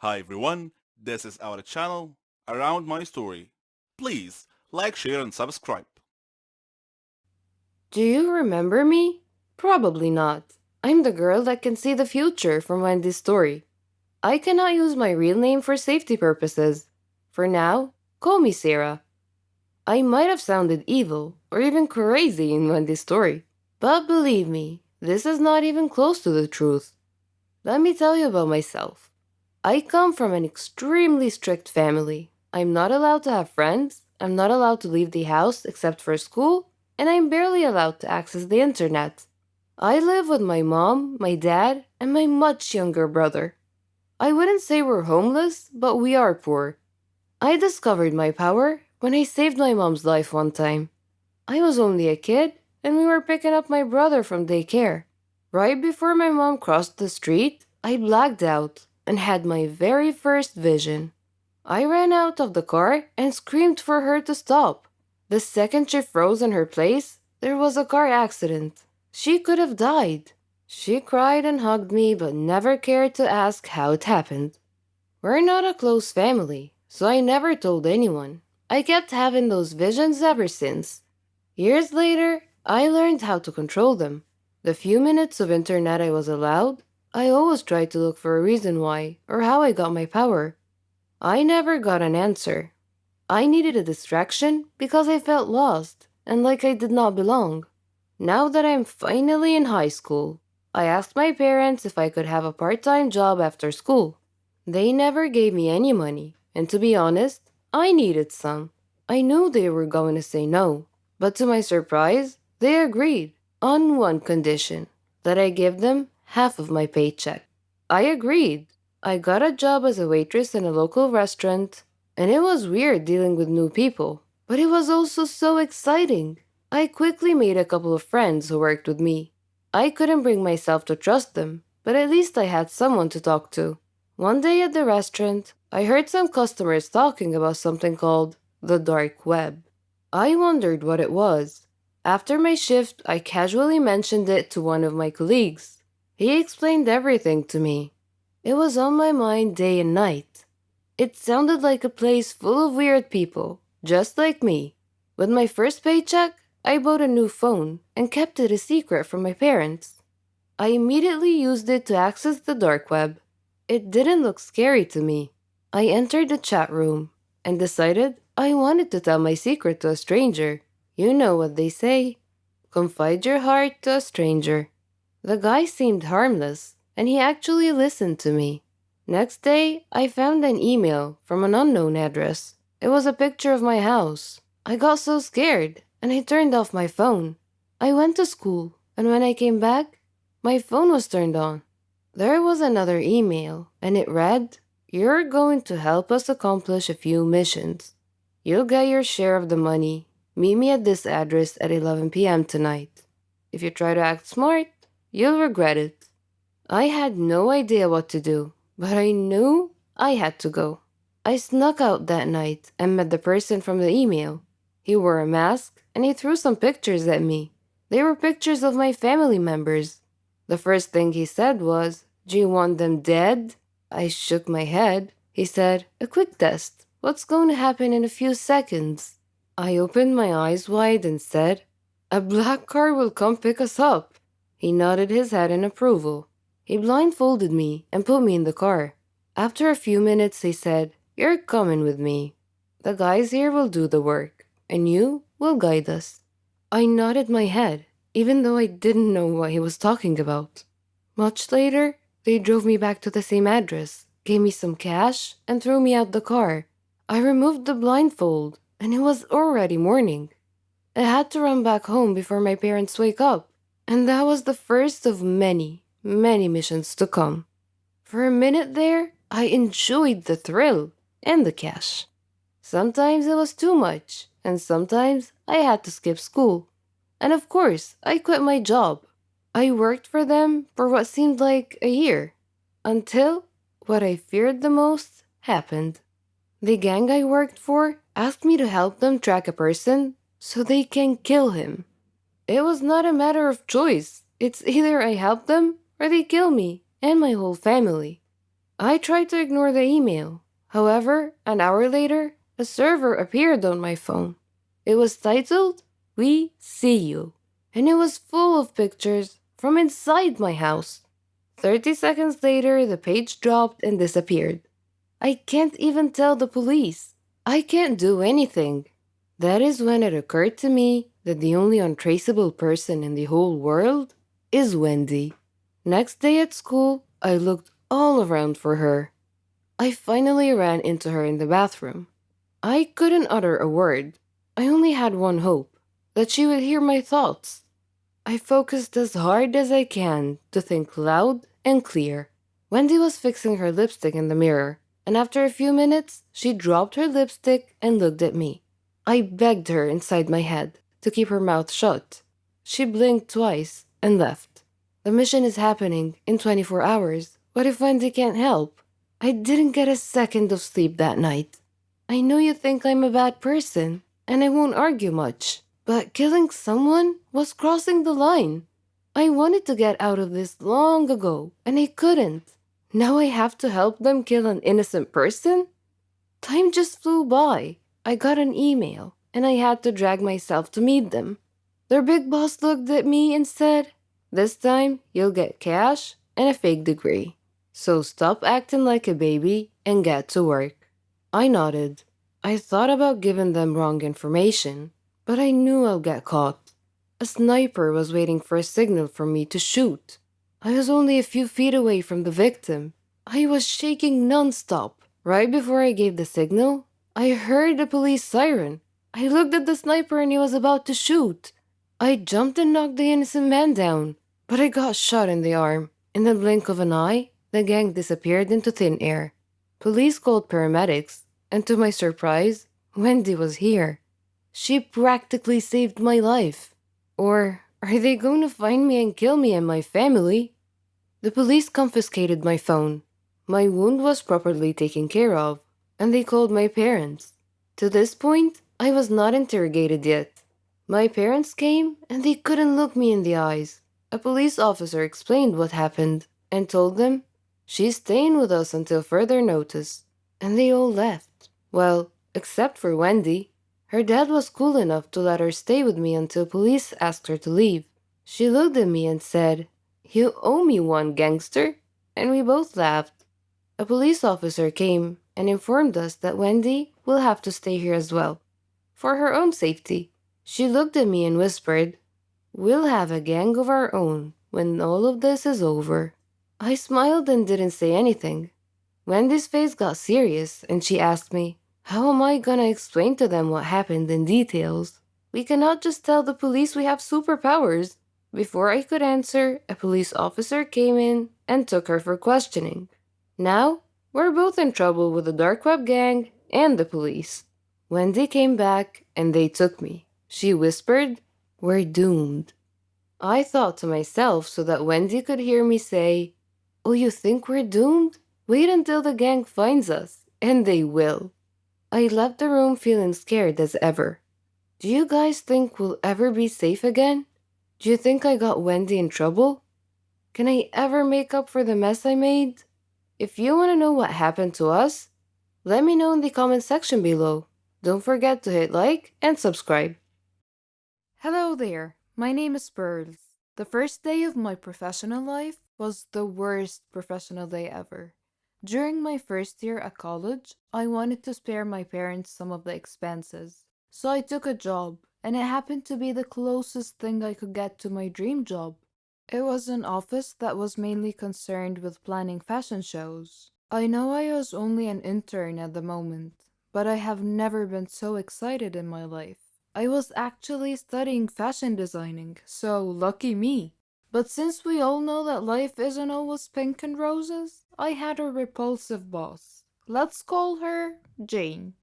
Hi everyone, this is our channel, Around My Story. Please like, share and subscribe. Do you remember me? Probably not. I'm the girl that can see the future from Wendy's story. I cannot use my real name for safety purposes. For now, call me Sarah. I might have sounded evil or even crazy in Wendy's story, but believe me, this is not even close to the truth. Let me tell you about myself. I come from an extremely strict family. I'm not allowed to have friends, I'm not allowed to leave the house except for school, and I'm barely allowed to access the internet. I live with my mom, my dad, and my much younger brother. I wouldn't say we're homeless, but we are poor. I discovered my power when I saved my mom's life one time. I was only a kid, and we were picking up my brother from daycare. Right before my mom crossed the street, I blacked out and had my very first vision. I ran out of the car and screamed for her to stop. The second she froze in her place, there was a car accident. She could have died. She cried and hugged me, but never cared to ask how it happened. We're not a close family, so I never told anyone. I kept having those visions ever since. Years later, I learned how to control them. The few minutes of internet I was allowed, I always tried to look for a reason why or how I got my power. I never got an answer. I needed a distraction because I felt lost and like I did not belong. Now that I'm finally in high school, I asked my parents if I could have a part time job after school. They never gave me any money, and to be honest, I needed some. I knew they were going to say no, but to my surprise, they agreed on one condition that I give them half of my paycheck. I agreed. I got a job as a waitress in a local restaurant, and it was weird dealing with new people, but it was also so exciting. I quickly made a couple of friends who worked with me. I couldn't bring myself to trust them, but at least I had someone to talk to. One day at the restaurant, I heard some customers talking about something called the dark web. I wondered what it was. After my shift, I casually mentioned it to one of my colleagues. He explained everything to me. It was on my mind day and night. It sounded like a place full of weird people, just like me. With my first paycheck, I bought a new phone and kept it a secret from my parents. I immediately used it to access the dark web. It didn't look scary to me. I entered the chat room and decided I wanted to tell my secret to a stranger. You know what they say. Confide your heart to a stranger. The guy seemed harmless, and he actually listened to me. Next day, I found an email from an unknown address. It was a picture of my house. I got so scared, and I turned off my phone. I went to school, and when I came back, my phone was turned on. There was another email, and it read, "You're going to help us accomplish a few missions. You'll get your share of the money. Meet me at this address at 11 p.m. tonight. If you try to act smart, you'll regret it." I had no idea what to do, but I knew I had to go. I snuck out that night and met the person from the email. He wore a mask and he threw some pictures at me. They were pictures of my family members. The first thing he said was, "Do you want them dead?" I shook my head. He said, "A quick test. What's going to happen in a few seconds?" I opened my eyes wide and said, "A black car will come pick us up." He nodded his head in approval. He blindfolded me and put me in the car. After a few minutes, he said, "You're coming with me. The guys here will do the work, and you will guide us." I nodded my head, even though I didn't know what he was talking about. Much later, they drove me back to the same address, gave me some cash, and threw me out the car. I removed the blindfold, and it was already morning. I had to run back home before my parents wake up, and that was the first of many, many missions to come. For a minute there, I enjoyed the thrill and the cash. Sometimes it was too much, and sometimes I had to skip school. And of course, I quit my job. I worked for them for what seemed like a year, until what I feared the most happened. The gang I worked for asked me to help them track a person so they can kill him. It was not a matter of choice. It's either I help them or they kill me and my whole family. I tried to ignore the email. However, an hour later, a server appeared on my phone. It was titled, "We See You," and it was full of pictures from inside my house. 30 seconds later, the page dropped and disappeared. I can't even tell the police. I can't do anything. That is when it occurred to me that the only untraceable person in the whole world is Wendy. Next day at school, I looked all around for her. I finally ran into her in the bathroom. I couldn't utter a word. I only had one hope, that she would hear my thoughts. I focused as hard as I can to think loud and clear. Wendy was fixing her lipstick in the mirror, and after a few minutes, she dropped her lipstick and looked at me. I begged her inside my head to keep her mouth shut. She blinked twice and left. The mission is happening in 24 hours. What if Wendy can't help? I didn't get a second of sleep that night. I know you think I'm a bad person, and I won't argue much, but killing someone was crossing the line. I wanted to get out of this long ago, and I couldn't. Now I have to help them kill an innocent person? Time just flew by. I got an email, and I had to drag myself to meet them. Their big boss looked at me and said, "This time you'll get cash and a fake degree. So stop acting like a baby and get to work." I nodded. I thought about giving them wrong information, but I knew I'll get caught. A sniper was waiting for a signal from me to shoot. I was only a few feet away from the victim. I was shaking nonstop. Right before I gave the signal, I heard the police siren. I looked at the sniper and he was about to shoot. I jumped and knocked the innocent man down, but I got shot in the arm. In the blink of an eye, the gang disappeared into thin air. Police called paramedics, and to my surprise, Wendy was here. She practically saved my life. Or are they going to find me and kill me and my family? The police confiscated my phone. My wound was properly taken care of, and they called my parents. To this point, I was not interrogated yet. My parents came, and they couldn't look me in the eyes. A police officer explained what happened, and told them, "She's staying with us until further notice." And they all left. Well, except for Wendy. Her dad was cool enough to let her stay with me until police asked her to leave. She looked at me and said, "You owe me one, gangster." And we both laughed. A police officer came and informed us that Wendy will have to stay here as well, for her own safety. She looked at me and whispered, "We'll have a gang of our own when all of this is over." I smiled and didn't say anything. Wendy's face got serious and she asked me, "How am I gonna explain to them what happened in details? We cannot just tell the police we have superpowers." Before I could answer, a police officer came in and took her for questioning. Now, we're both in trouble with the dark web gang and the police. Wendy came back and they took me. She whispered, "We're doomed." I thought to myself so that Wendy could hear me say, "Oh, you think we're doomed? Wait until the gang finds us, and they will." I left the room feeling scared as ever. Do you guys think we'll ever be safe again? Do you think I got Wendy in trouble? Can I ever make up for the mess I made? If you want to know what happened to us, let me know in the comment section below. Don't forget to hit like and subscribe. Hello there, my name is Pearls. The first day of my professional life was the worst professional day ever. During my first year at college, I wanted to spare my parents some of the expenses. So I took a job, and it happened to be the closest thing I could get to my dream job. It was an office that was mainly concerned with planning fashion shows. I know I was only an intern at the moment, but I have never been so excited in my life. I was actually studying fashion designing, so lucky me. But since we all know that life isn't always pink and roses, I had a repulsive boss. Let's call her Jane.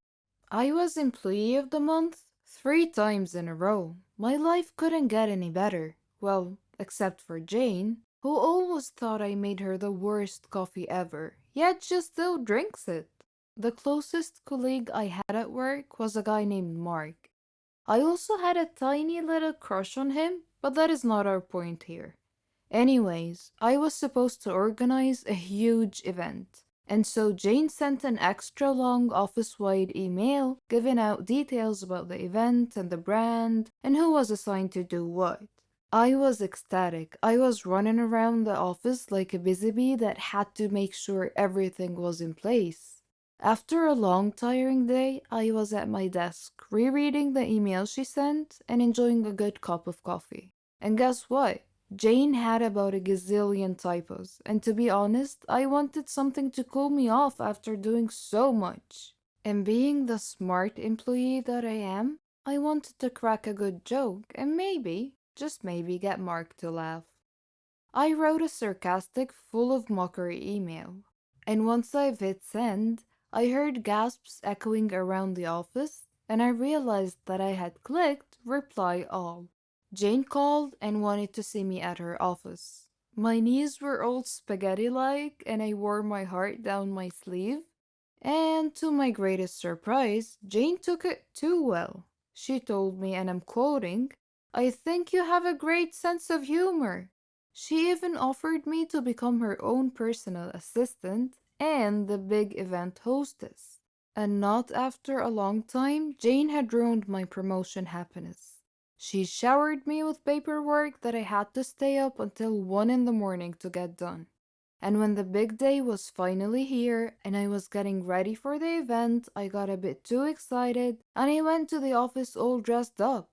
I was Employee of the Month 3 times in a row. My life couldn't get any better. Well, except for Jane, who always thought I made her the worst coffee ever, yet she still drinks it. The closest colleague I had at work was a guy named Mark. I also had a tiny little crush on him, but that is not our point here. Anyways, I was supposed to organize a huge event, And so Jane sent an extra long office wide email giving out details about the event and the brand and who was assigned to do what. I was ecstatic. I was running around the office like a busy bee that had to make sure everything was in place. After a long, tiring day, I was at my desk, rereading the email she sent and enjoying a good cup of coffee. And guess what? Jane had about a gazillion typos, and to be honest, I wanted something to cool me off after doing so much. And being the smart employee that I am, I wanted to crack a good joke and maybe, just maybe, get Mark to laugh. I wrote a sarcastic, full of mockery email, and once I've hit send, I heard gasps echoing around the office, and I realized that I had clicked reply all. Jane called and wanted to see me at her office. My knees were all spaghetti like, and I wore my heart down my sleeve. And to my greatest surprise, Jane took it too well. She told me, and I'm quoting, "I think you have a great sense of humor." She even offered me to become her own personal assistant and the big event hostess. And not after a long time, Jane had ruined my promotion happiness. She showered me with paperwork that I had to stay up until 1 in the morning to get done. And when the big day was finally here and I was getting ready for the event, I got a bit too excited and I went to the office all dressed up.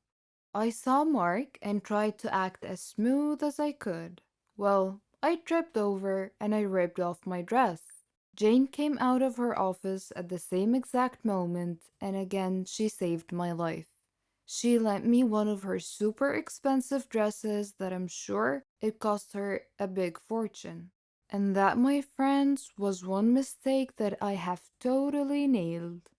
I saw Mark and tried to act as smooth as I could. Well, I tripped over and I ripped off my dress. Jane came out of her office at the same exact moment, and again she saved my life. She lent me one of her super expensive dresses that I'm sure it cost her a big fortune. And that, my friends, was one mistake that I have totally nailed.